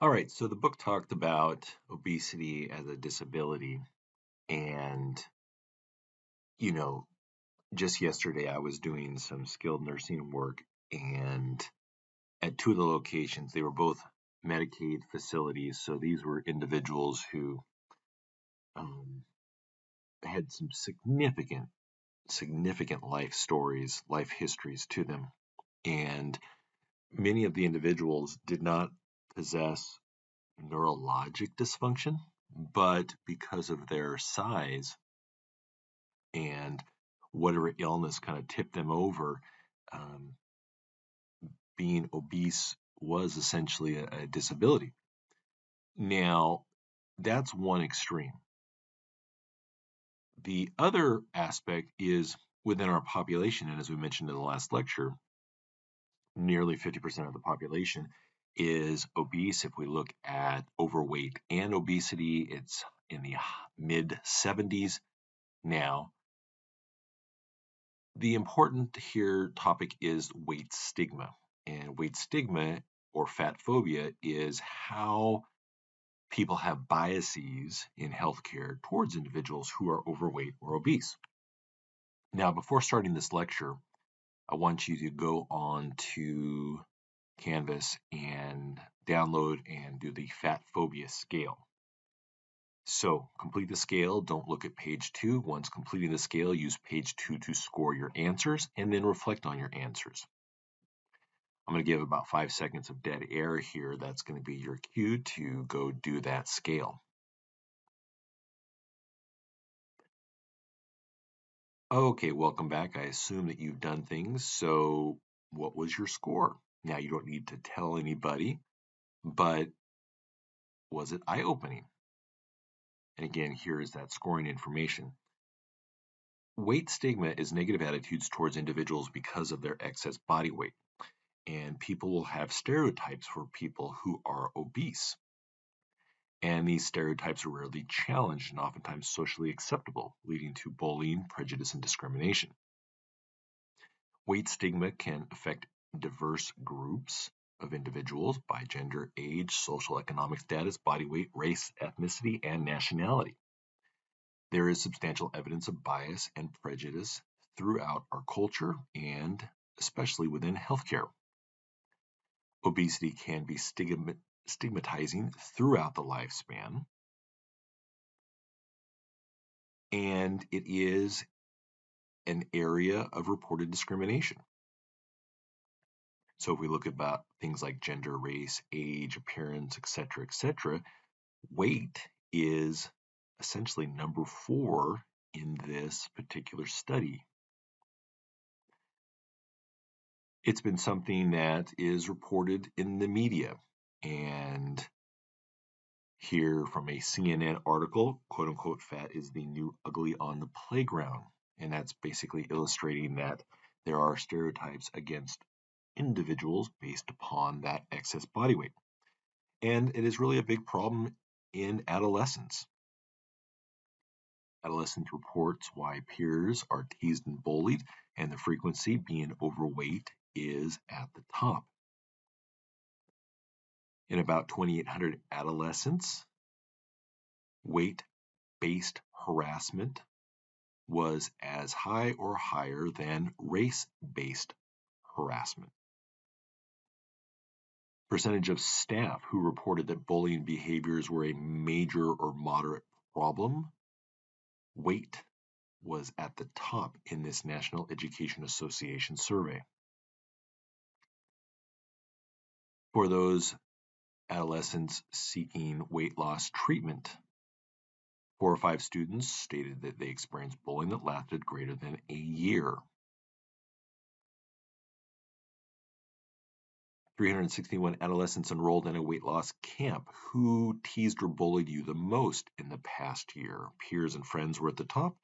All right, so the book talked about obesity as a disability. And, you know, just yesterday I was doing some skilled nursing work, and at two of the locations, they were both Medicaid facilities. So these were individuals who um, had some significant life stories, life histories to them. And many of the individuals did not possess neurologic dysfunction, but because of their size and whatever illness kind of tipped them over, um, being obese was essentially a disability. Now, that's one extreme. The other aspect is within our population, and as we mentioned in the last lecture, nearly 50% of the population is obese. If we look at overweight and obesity, it's in the mid 70s now. The important here topic is weight stigma. And weight stigma or fat phobia is how people have biases in healthcare towards individuals who are overweight or obese. Now, before starting this lecture, I want you to go on to Canvas and download and do the fat phobia scale. So complete the scale. Don't look at page 2. Once completing the scale, use page 2 to score your answers and then reflect on your answers. I'm going to give about 5 seconds of dead air here. That's going to be your cue to go do that scale. Okay, welcome back. I assume that you've done things. So what was your score? Now, you don't need to tell anybody, but was it eye-opening? And again, here is that scoring information. Weight stigma is negative attitudes towards individuals because of their excess body weight. And people will have stereotypes for people who are obese. And these stereotypes are rarely challenged and oftentimes socially acceptable, leading to bullying, prejudice, and discrimination. Weight stigma can affect diverse groups of individuals by gender, age, social economic status, body weight, race, ethnicity, and nationality. There is substantial evidence of bias and prejudice throughout our culture and especially within healthcare. Obesity can be stigmatizing throughout the lifespan, and it is an area of reported discrimination. So if we look about things like gender, race, age, appearance, etc., weight is essentially number 4 in this particular study. It's been something that is reported in the media, and here from a CNN article, quote unquote, fat is the new ugly on the playground. And that's basically illustrating that there are stereotypes against individuals based upon that excess body weight. And it is really a big problem in adolescence. Adolescent reports why peers are teased and bullied, and the frequency being overweight is at the top. In about 2,800 adolescents, weight-based harassment was as high or higher than race-based harassment. Percentage of staff who reported that bullying behaviors were a major or moderate problem, weight was at the top in this National Education Association survey. For those adolescents seeking weight loss treatment, 4 or 5 students stated that they experienced bullying that lasted greater than a year. 361 adolescents enrolled in a weight loss camp. Who teased or bullied you the most in the past year? Peers and friends were at the top,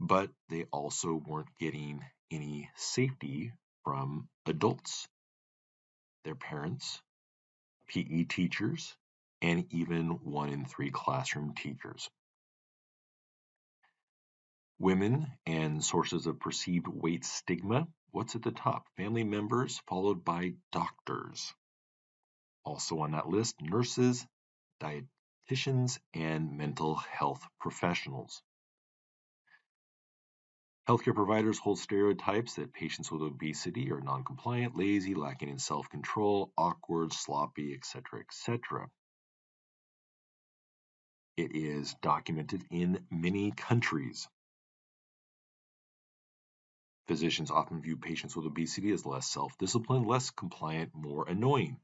but they also weren't getting any safety from adults, their parents, PE teachers, and even 1 in 3 classroom teachers. Women and sources of perceived weight stigma. What's at the top? Family members followed by doctors. Also on that list, nurses, dietitians, and mental health professionals. Healthcare providers hold stereotypes that patients with obesity are non-compliant, lazy, lacking in self-control, awkward, sloppy, etc., etc. It is documented in many countries. Physicians often view patients with obesity as less self-disciplined, less compliant, more annoying.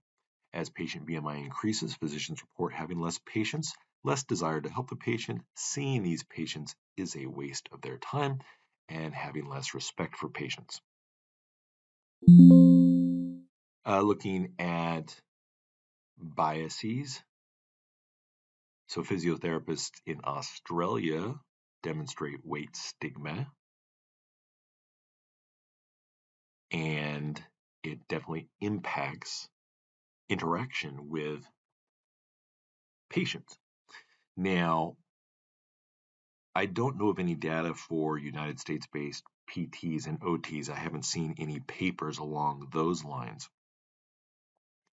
As patient BMI increases, physicians report having less patience, less desire to help the patient, seeing these patients is a waste of their time, and having less respect for patients. Looking at biases. So physiotherapists in Australia demonstrate weight stigma, and it definitely impacts interaction with patients. Now, I don't know of any data for United States-based PTs and OTs. I haven't seen any papers along those lines.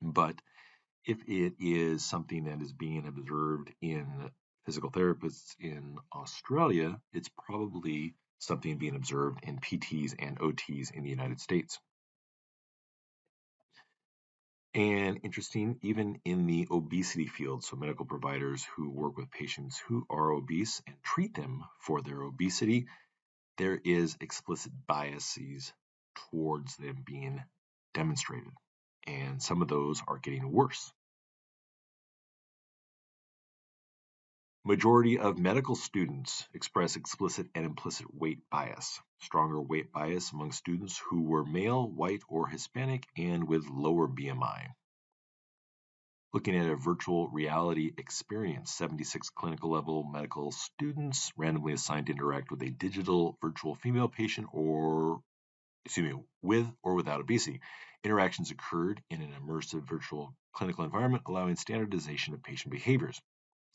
But if it is something that is being observed in physical therapists in Australia, it's probably something being observed in PTs and OTs in the United States. And interesting, even in the obesity field, so medical providers who work with patients who are obese and treat them for their obesity, there is explicit biases towards them being demonstrated. And some of those are getting worse. Majority of medical students express explicit and implicit weight bias. Stronger weight bias among students who were male, white, or Hispanic, and with lower BMI. Looking at a virtual reality experience, 76 clinical level medical students randomly assigned to interact with a digital virtual female patient with or without obesity. Interactions occurred in an immersive virtual clinical environment, allowing standardization of patient behaviors.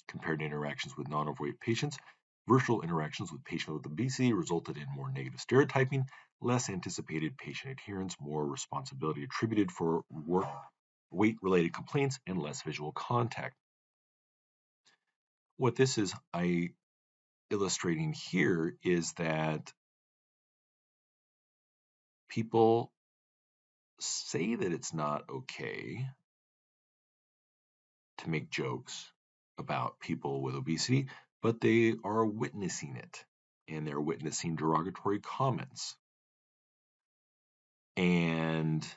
Compared to interactions with non-overweight patients, virtual interactions with patients with obesity resulted in more negative stereotyping, less anticipated patient adherence, more responsibility attributed for weight-related complaints, and less visual contact. What this is illustrating here is that people say that it's not okay to make jokes about people with obesity, but they are witnessing it, and they're witnessing derogatory comments. And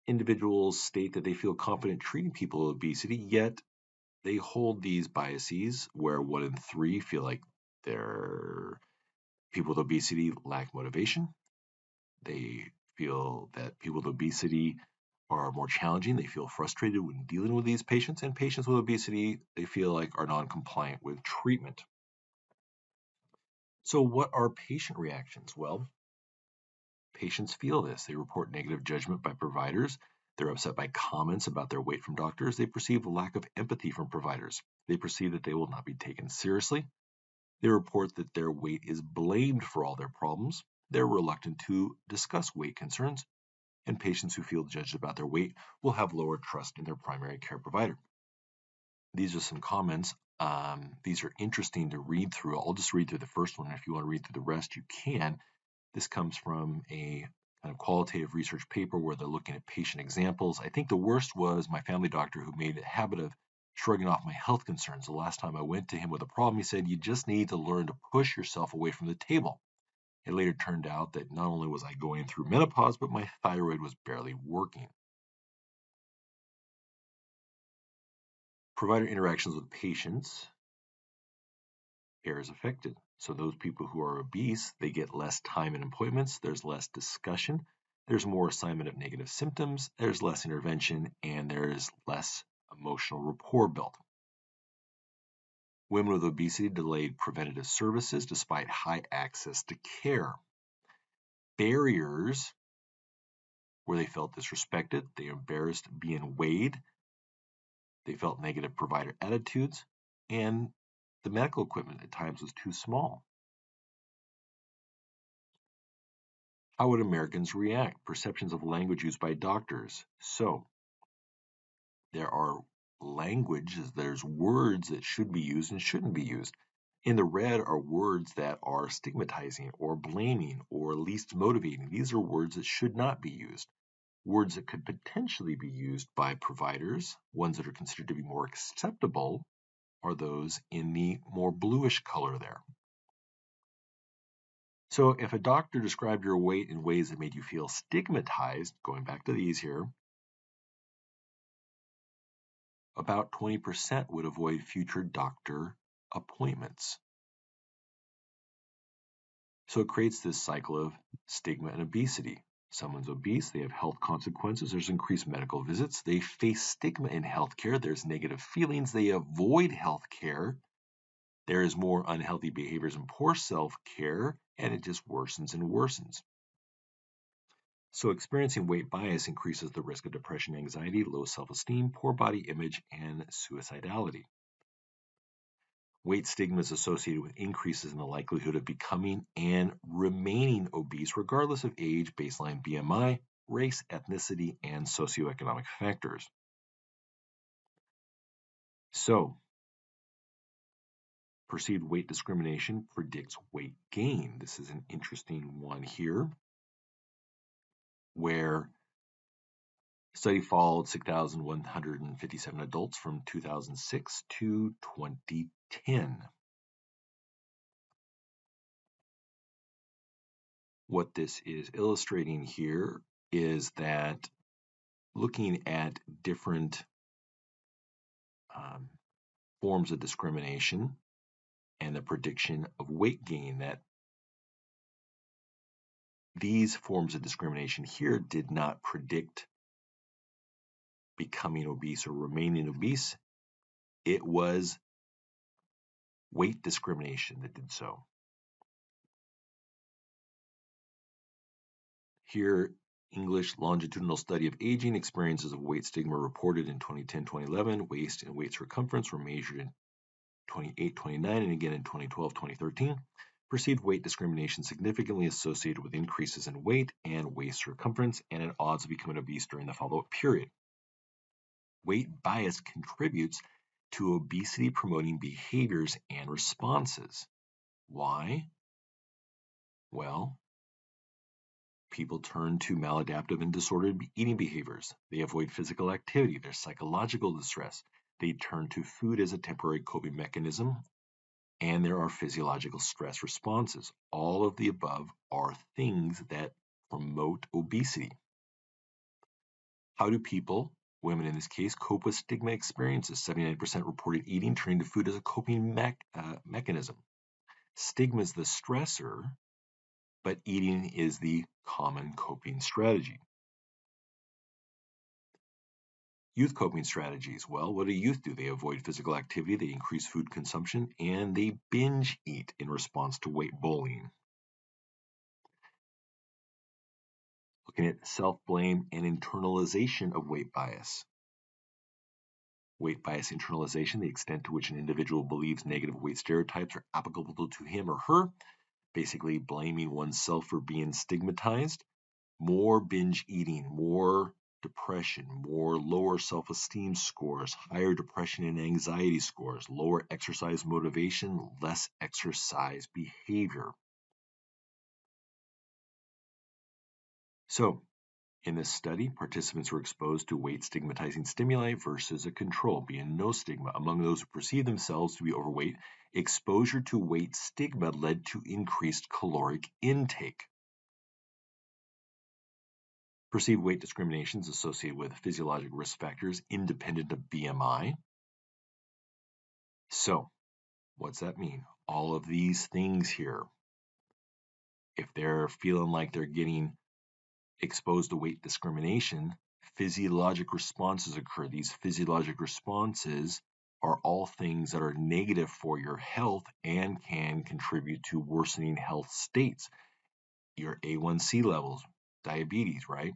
individuals state that they feel confident treating people with obesity, yet they hold these biases where 1 in 3 feel like people with obesity lack motivation. They feel that people with obesity are more challenging. They feel frustrated when dealing with these patients, and patients with obesity, they feel like are non-compliant with treatment. So what are patient reactions? Well, patients feel this. They report negative judgment by providers. They're upset by comments about their weight from doctors. They perceive a lack of empathy from providers. They perceive that they will not be taken seriously. They report that their weight is blamed for all their problems. They're reluctant to discuss weight concerns. And patients who feel judged about their weight will have lower trust in their primary care provider. These are some comments. These are interesting to read through. I'll just read through the first one. If you want to read through the rest, you can. This comes from a kind of qualitative research paper where they're looking at patient examples. I think the worst was my family doctor, who made a habit of shrugging off my health concerns. The last time I went to him with a problem, he said, "You just need to learn to push yourself away from the table." It later turned out that not only was I going through menopause, but my thyroid was barely working. Provider interactions with patients, care is affected. So those people who are obese, they get less time in appointments, there's less discussion, there's more assignment of negative symptoms, there's less intervention, and there's less emotional rapport built. Women with obesity delayed preventative services despite high access to care. Barriers where they felt disrespected, they embarrassed being weighed, they felt negative provider attitudes, and the medical equipment at times was too small. How would Americans react? Perceptions of language used by doctors. So there are languages, there's words that should be used and shouldn't be used. In the red are words that are stigmatizing or blaming or least motivating. These are words that should not be used. Words that could potentially be used by providers, ones that are considered to be more acceptable, are those in the more bluish color there. So if a doctor described your weight in ways that made you feel stigmatized, going back to these here, about 20% would avoid future doctor appointments. So it creates this cycle of stigma and obesity. Someone's obese, they have health consequences, there's increased medical visits, they face stigma in healthcare, there's negative feelings, they avoid healthcare, there is more unhealthy behaviors and poor self-care, and it just worsens and worsens. So experiencing weight bias increases the risk of depression, anxiety, low self-esteem, poor body image, and suicidality. Weight stigma is associated with increases in the likelihood of becoming and remaining obese, regardless of age, baseline BMI, race, ethnicity, and socioeconomic factors. So, perceived weight discrimination predicts weight gain. This is an interesting one here, where study followed 6,157 adults from 2006 to 2010. What this is illustrating here is that looking at different forms of discrimination and the prediction of weight gain, that these forms of discrimination here did not predict becoming obese or remaining obese. It was weight discrimination that did so. Here, English longitudinal study of aging, experiences of weight stigma reported in 2010-2011, waist and weight circumference were measured in 28-29 and again in 2012-2013. Perceived weight discrimination significantly associated with increases in weight and waist circumference and in odds of becoming obese during the follow-up period. Weight bias contributes to obesity-promoting behaviors and responses. Why? Well, people turn to maladaptive and disordered eating behaviors. They avoid physical activity. There's psychological distress. They turn to food as a temporary coping mechanism, and there are physiological stress responses. All of the above are things that promote obesity. How do people, women in this case, cope with stigma experiences? 79% reported eating, turning to food as a coping mechanism. Stigma is the stressor, but eating is the common coping strategy. Youth coping strategies. Well, what do youth do? They avoid physical activity, they increase food consumption, and they binge eat in response to weight bullying. Looking at self-blame and internalization of weight bias. Weight bias internalization, the extent to which an individual believes negative weight stereotypes are applicable to him or her, basically blaming oneself for being stigmatized. More binge eating, more depression, more lower self-esteem scores, higher depression and anxiety scores, lower exercise motivation, less exercise behavior. So, in this study, participants were exposed to weight stigmatizing stimuli versus a control, being no stigma. Among those who perceived themselves to be overweight, exposure to weight stigma led to increased caloric intake. Perceived weight discrimination is associated with physiologic risk factors independent of BMI. So, what's that mean? All of these things here. If they're feeling like they're getting exposed to weight discrimination, physiologic responses occur. These physiologic responses are all things that are negative for your health and can contribute to worsening health states. Your A1C levels, diabetes, right?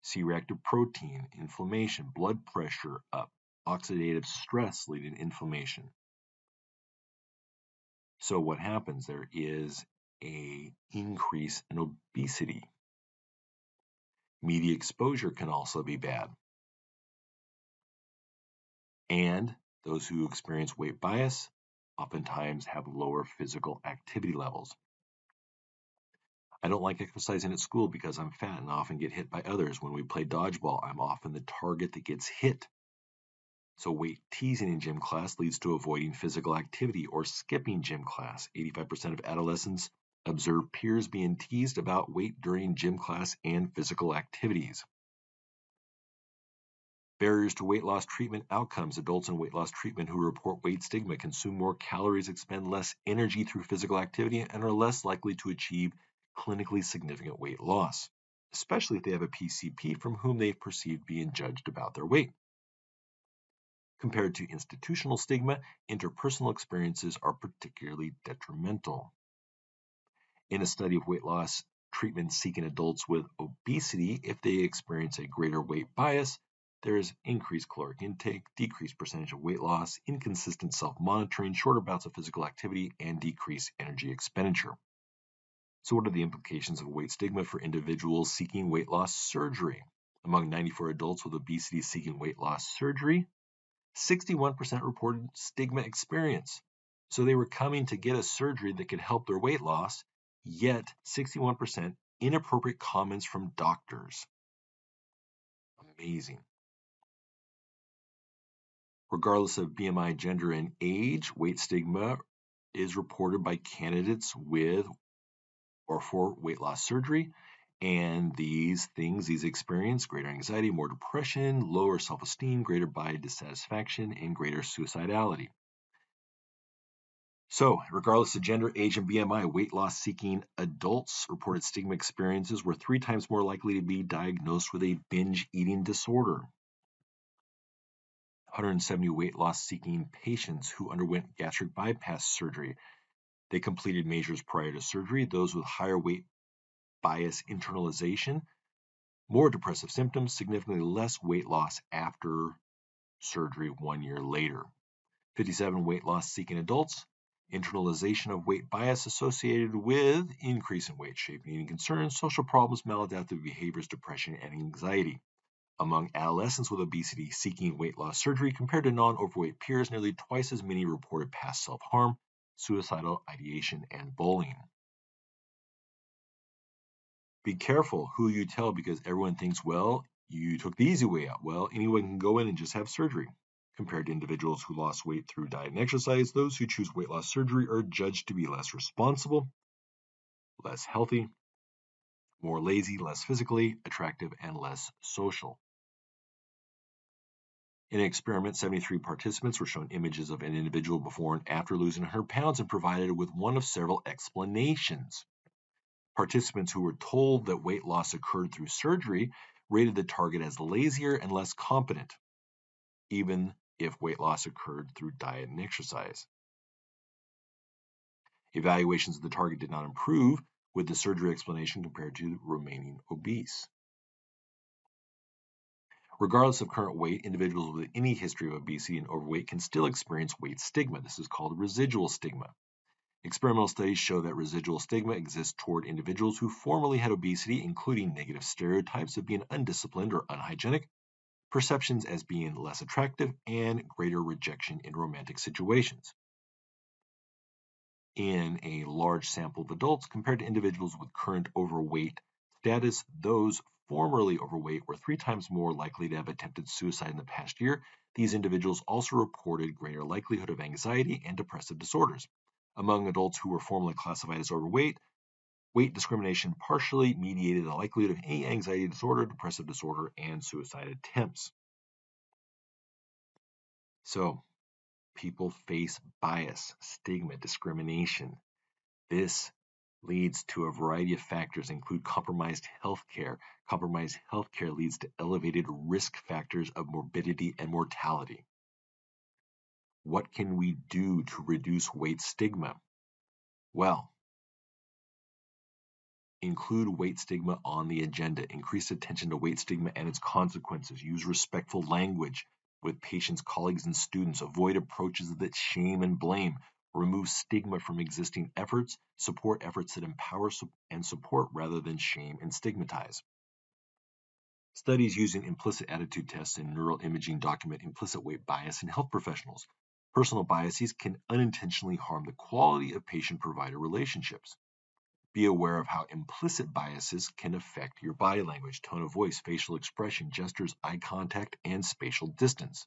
C-reactive protein, inflammation, blood pressure up, oxidative stress leading to inflammation. So what happens? There is an increase in obesity. Media exposure can also be bad. And those who experience weight bias oftentimes have lower physical activity levels. I don't like exercising at school because I'm fat and often get hit by others. When we play dodgeball, I'm often the target that gets hit. So weight teasing in gym class leads to avoiding physical activity or skipping gym class. 85% of adolescents observe peers being teased about weight during gym class and physical activities. Barriers to weight loss treatment outcomes. Adults in weight loss treatment who report weight stigma consume more calories, expend less energy through physical activity, and are less likely to achieve clinically significant weight loss, especially if they have a PCP from whom they've perceived being judged about their weight. Compared to institutional stigma, interpersonal experiences are particularly detrimental. In a study of weight loss treatment seeking adults with obesity, if they experience a greater weight bias, there is increased caloric intake, decreased percentage of weight loss, inconsistent self-monitoring, shorter bouts of physical activity, and decreased energy expenditure. So what are the implications of weight stigma for individuals seeking weight loss surgery? Among 94 adults with obesity seeking weight loss surgery, 61% reported stigma experience. So they were coming to get a surgery that could help their weight loss, yet 61% inappropriate comments from doctors. Amazing. Regardless of BMI, gender, and age, weight stigma is reported by candidates with or for weight loss surgery. And these experience greater anxiety, more depression, lower self-esteem, greater body dissatisfaction, and greater suicidality. So, regardless of gender, age, and BMI, weight loss seeking adults reported stigma experiences were 3 times more likely to be diagnosed with a binge eating disorder. 170 weight loss seeking patients who underwent gastric bypass surgery. They completed measures prior to surgery. Those with higher weight bias internalization, more depressive symptoms, significantly less weight loss after surgery 1 year later. 57 weight loss seeking adults, internalization of weight bias associated with increase in weight, shape, and eating concerns, social problems, maladaptive behaviors, depression, and anxiety. Among adolescents with obesity seeking weight loss surgery compared to non-overweight peers, nearly twice as many reported past self-harm, suicidal ideation, and bullying. Be careful who you tell because everyone thinks, well, you took the easy way out. Well, anyone can go in and just have surgery. Compared to individuals who lost weight through diet and exercise, those who choose weight loss surgery are judged to be less responsible, less healthy, more lazy, less physically attractive, and less social. In an experiment, 73 participants were shown images of an individual before and after losing 100 pounds and provided with one of several explanations. Participants who were told that weight loss occurred through surgery rated the target as lazier and less competent, even if weight loss occurred through diet and exercise. Evaluations of the target did not improve with the surgery explanation compared to remaining obese. Regardless of current weight, individuals with any history of obesity and overweight can still experience weight stigma. This is called residual stigma. Experimental studies show that residual stigma exists toward individuals who formerly had obesity, including negative stereotypes of being undisciplined or unhygienic, perceptions as being less attractive, and greater rejection in romantic situations. In a large sample of adults compared to individuals with current overweight status, those formerly overweight were 3 times more likely to have attempted suicide in the past year. These individuals also reported greater likelihood of anxiety and depressive disorders. Among adults who were formerly classified as overweight, weight discrimination partially mediated the likelihood of any anxiety disorder, depressive disorder, and suicide attempts. So, people face bias, stigma, discrimination. This leads to a variety of factors, include compromised healthcare. Compromised healthcare leads to elevated risk factors of morbidity and mortality. What can we do to reduce weight stigma? Well, include weight stigma on the agenda. Increase attention to weight stigma and its consequences. Use respectful language with patients, colleagues, and students. Avoid approaches that shame and blame. Remove stigma from existing efforts. Support efforts that empower and support rather than shame and stigmatize. Studies using implicit attitude tests and neural imaging document implicit weight bias in health professionals. Personal biases can unintentionally harm the quality of patient-provider relationships. Be aware of how implicit biases can affect your body language, tone of voice, facial expression, gestures, eye contact, and spatial distance.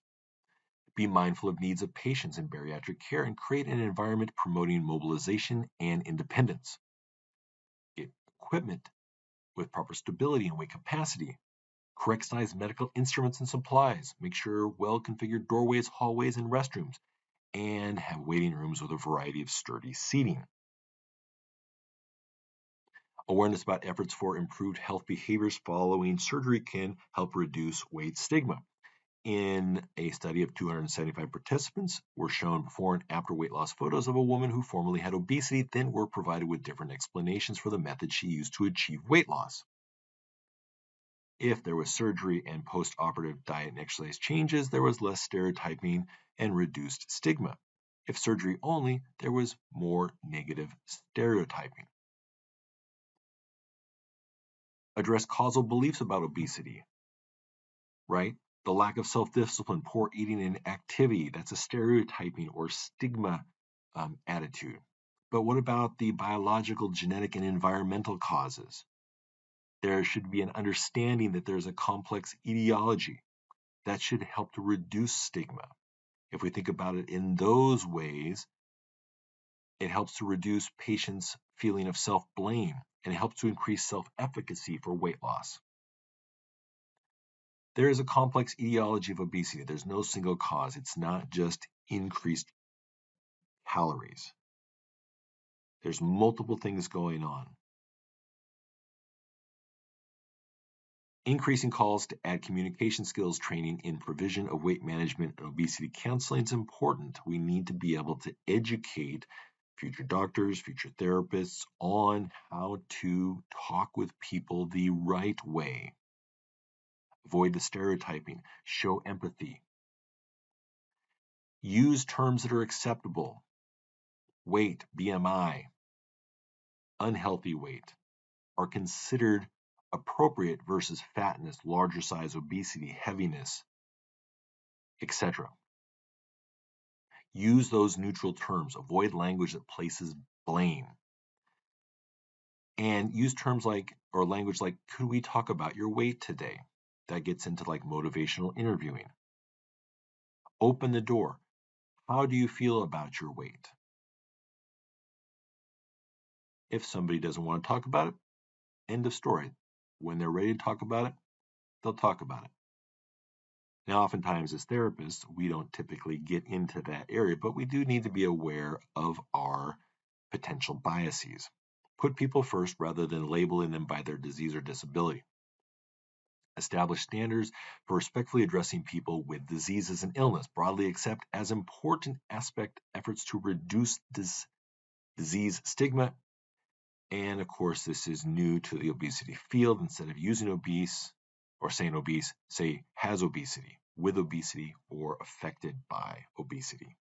Be mindful of needs of patients in bariatric care and create an environment promoting mobilization and independence. Get equipment with proper stability and weight capacity. Correct size medical instruments and supplies. Make sure well-configured doorways, hallways, and restrooms. And have waiting rooms with a variety of sturdy seating. Awareness about efforts for improved health behaviors following surgery can help reduce weight stigma. In a study of 275 participants, were shown before and after weight loss photos of a woman who formerly had obesity, then were provided with different explanations for the method she used to achieve weight loss. If there was surgery and post-operative diet and exercise changes, there was less stereotyping and reduced stigma. If surgery only, there was more negative stereotyping. Address causal beliefs about obesity, right? The lack of self-discipline, poor eating and activity, that's a stereotyping or stigma attitude. But what about the biological, genetic, and environmental causes? There should be an understanding that there's a complex etiology that should help to reduce stigma. If we think about it in those ways, it helps to reduce patients' feeling of self-blame and it helps to increase self-efficacy for weight loss. There is a complex etiology of obesity. There's no single cause. It's not just increased calories. There's multiple things going on. Increasing calls to add communication skills training in provision of weight management and obesity counseling is important. We need to be able to educate future doctors, future therapists on how to talk with people the right way. Avoid the stereotyping, show empathy. Use terms that are acceptable. Weight, BMI, unhealthy weight are considered appropriate versus fatness, larger size, obesity, heaviness, etc. Use those neutral terms. Avoid language that places blame. And use terms like, or language like, could we talk about your weight today? That gets into like motivational interviewing. Open the door. How do you feel about your weight? If somebody doesn't want to talk about it, end of story. When they're ready to talk about it, they'll talk about it. Now, oftentimes as therapists, we don't typically get into that area, but we do need to be aware of our potential biases. Put people first rather than labeling them by their disease or disability. Establish standards for respectfully addressing people with diseases and illness. Broadly accept as important aspect efforts to reduce disease stigma. And of course, this is new to the obesity field. Instead of using obese or saying obese, say has obesity, with obesity, or affected by obesity.